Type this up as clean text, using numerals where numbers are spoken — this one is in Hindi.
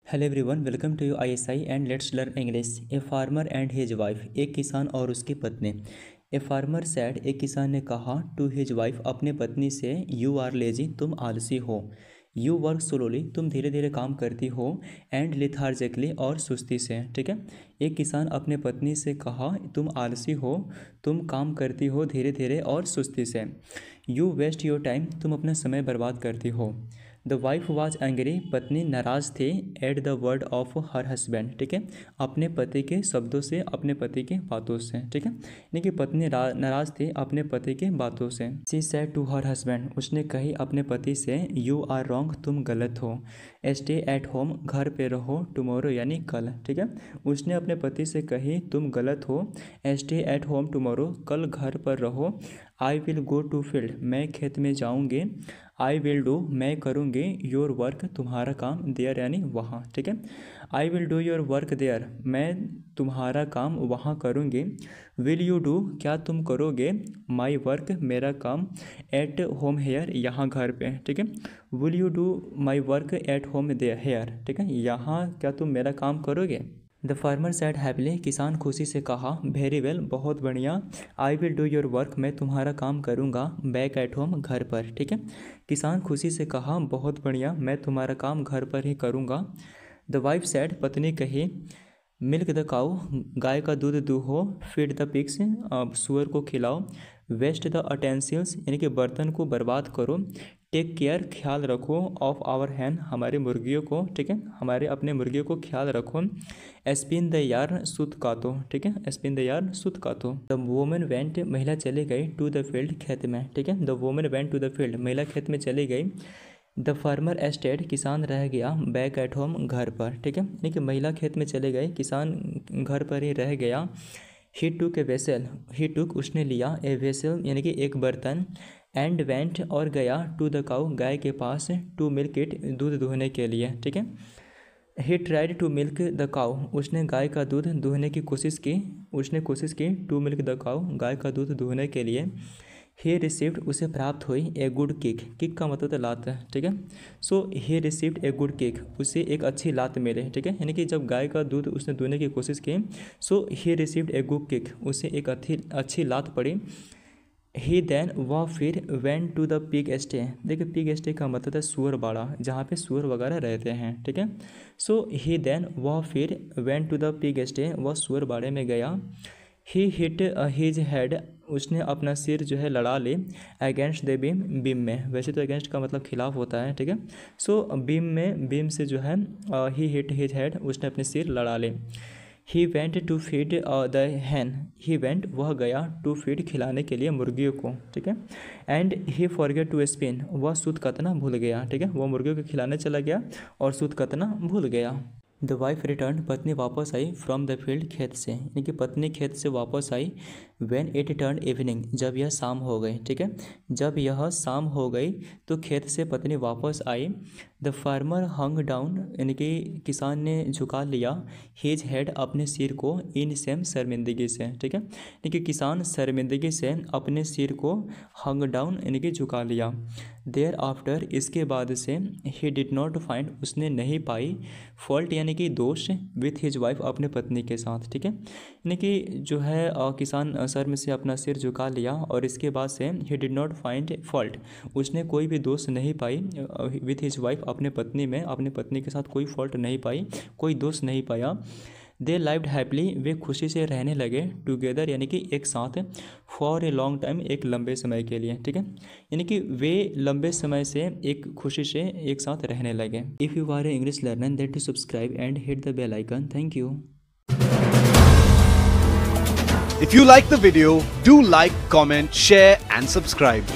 Hello everyone, welcome to ISI and let's learn English. A farmer and his wife, एक किसान और उसकी पत्नी। ए फार्मर सैड, एक किसान ने कहा टू हिज वाइफ, अपने पत्नी से, यू आर लेजी, तुम आलसी हो। यू वर्क स्लोली, तुम धीरे धीरे काम करती हो। एंड लिथार्जिकली, और सुस्ती से। ठीक है, एक किसान अपने पत्नी से कहा तुम आलसी हो, तुम काम करती हो धीरे धीरे और सुस्ती से। यू वेस्ट योर टाइम, तुम अपना समय बर्बाद करती हो। द वाइफ वॉज एंग्री, पत्नी नाराज़ थी। At the word of her husband, ठीक है, अपने पति के शब्दों से, अपने पति के बातों से। ठीक है, यानी कि पत्नी नाराज़ थी अपने पति के बातों से। She said to her husband, उसने कही अपने पति से, यू आर रॉन्ग, तुम गलत हो। स्टे एट होम, घर पे रहो। टुमारो, यानी कल। ठीक है, उसने अपने पति से कही तुम गलत हो। स्टे एट होम टुमारो, कल घर पर रहो। I will go to field, मैं खेत में जाऊँगी। आई विल डू, मैं करूँगी। योर वर्क, तुम्हारा काम। देयर, यानी वहाँ। ठीक है, I will do your work there, मैं तुम्हारा काम वहाँ करूँगी। विल यू डू, क्या तुम करोगे। माई वर्क, मेरा काम। एट होम हेयर, यहाँ घर पे। ठीक है, will you do my work at home there here, ठीक है, यहाँ क्या तुम मेरा काम करोगे। द फार्मर सैड हैप्पीली, किसान खुशी से कहा वेरी वेल, बहुत बढ़िया। आई विल डू योर वर्क, मैं तुम्हारा काम करूँगा। बैक एट होम, घर पर। ठीक है, किसान खुशी से कहा बहुत बढ़िया, मैं तुम्हारा काम घर पर ही करूँगा। द वाइफ सैड, पत्नी कही मिल्क द काऊ, गाय का दूध दूहो। फीड द पिग्स, सुअर को खिलाओ। वेस्ट द अटेंसिल्स, यानी कि बर्तन को बर्बाद करो। टेक केयर, ख्याल रखो। ऑफ आवर हैन, हमारे मुर्गियों को। ठीक है, हमारे अपने मुर्गियों को ख्याल रखो। स्पिन द यार्न, सूत कातो। ठीक है, स्पिन द यार्न, सूत कातो। द वोमेन वेंट, महिला चली गई। टू द फील्ड, खेत में। ठीक है, the women went to the field, महिला खेत में चली गई। द फार्मर एस्टेड, किसान रह गया। बैक एट होम, घर पर। ठीक है, यानी कि महिला खेत में चले गए, किसान घर पर ही रह गया। ही टुक ए वेसल, ही टुक, उसने लिया। ए वेसल, यानी कि एक बर्तन। एंड वेंट, और गया। टू द काऊ, गाय के पास। टू मिल्क इट, दूध दूहने के लिए। ठीक है, he tried to milk the cow, उसने गाय का दूध दूहने की कोशिश की। उसने कोशिश की टू मिल्क द काऊ, गाय का दूध दूहने के लिए। ही रिसीव्ड, उसे प्राप्त हुई। ए गुड किक, किक का मतलब लात है। ठीक है, so he received a good kick, उसे एक अच्छी लात मिले। ठीक है, यानी कि जब गाय का दूध उसने दूहने की कोशिश की, so he received a good kick, उसे एक अच्छी लात पड़ी। ही देन, वह फिर। Went to the pig sty, देखिए पिग स्टे का मतलब है सुअर बाड़ा, जहाँ पे सुअर वगैरह रहते हैं। ठीक है, सो ही देन, वह फिर। Went to the pig sty, वह सुअर बाड़े में गया। ही हिट हिज हेड, उसने अपना सिर जो है लड़ा ले। अगेंस्ट द बीम, बीम में। वैसे तो अगेंस्ट का मतलब खिलाफ होता है। ठीक है, सो बीम में, बीम से जो है ही हिट हिज हेड, उसने अपने सिर लड़ा ले। He went to feed the hen, he went, वह गया। टू फीड, खिलाने के लिए मुर्गियों को। ठीक है, and he forget to spin, वह सूत कतना भूल गया। ठीक है, वह मुर्गियों को खिलाने चला गया और सूत कतना भूल गया। द वाइफ रिटर्न, पत्नी वापस आई। फ्रॉम द फील्ड, खेत से, यानी कि पत्नी खेत से वापस आई। व्हेन इट टर्न इवनिंग, जब यह शाम हो गई। ठीक है, जब यह शाम हो गई तो खेत से पत्नी वापस आई। द फार्मर हंग डाउन, यानी कि किसान ने झुका लिया। हिज हेड, अपने सिर को। इन सेम, शर्मिंदगी से। ठीक है, यानी कि किसान शर्मिंदगी से अपने सिर को हंग डाउन, यानी कि झुका लिया। देयर आफ्टर, इसके बाद से। ही डिड नॉट फाइंड, उसने नहीं पाई। फॉल्ट, यानी कि दोष। विथ हिज वाइफ, अपने पत्नी के साथ। ठीक है, यानी कि जो है किसान शर्म से अपना सिर झुका लिया और इसके बाद से he did not find fault, उसने कोई भी दोष नहीं पाई। विथ हिज वाइफ, अपने पत्नी में, अपने पत्नी के साथ कोई फॉल्ट नहीं पाई, कोई दोष नहीं पाया। दे लाइव्ड हैप्पीली, वे खुशी से रहने लगे। टुगेदर, यानी कि एक साथ। फॉर ए लॉन्ग टाइम, एक लंबे समय के लिए। ठीक है, यानी कि वे लंबे समय से एक खुशी से एक साथ रहने लगे। If you are a English learner, then to subscribe and hit the bell icon. Thank you. If you like the video, do like, comment, share and subscribe.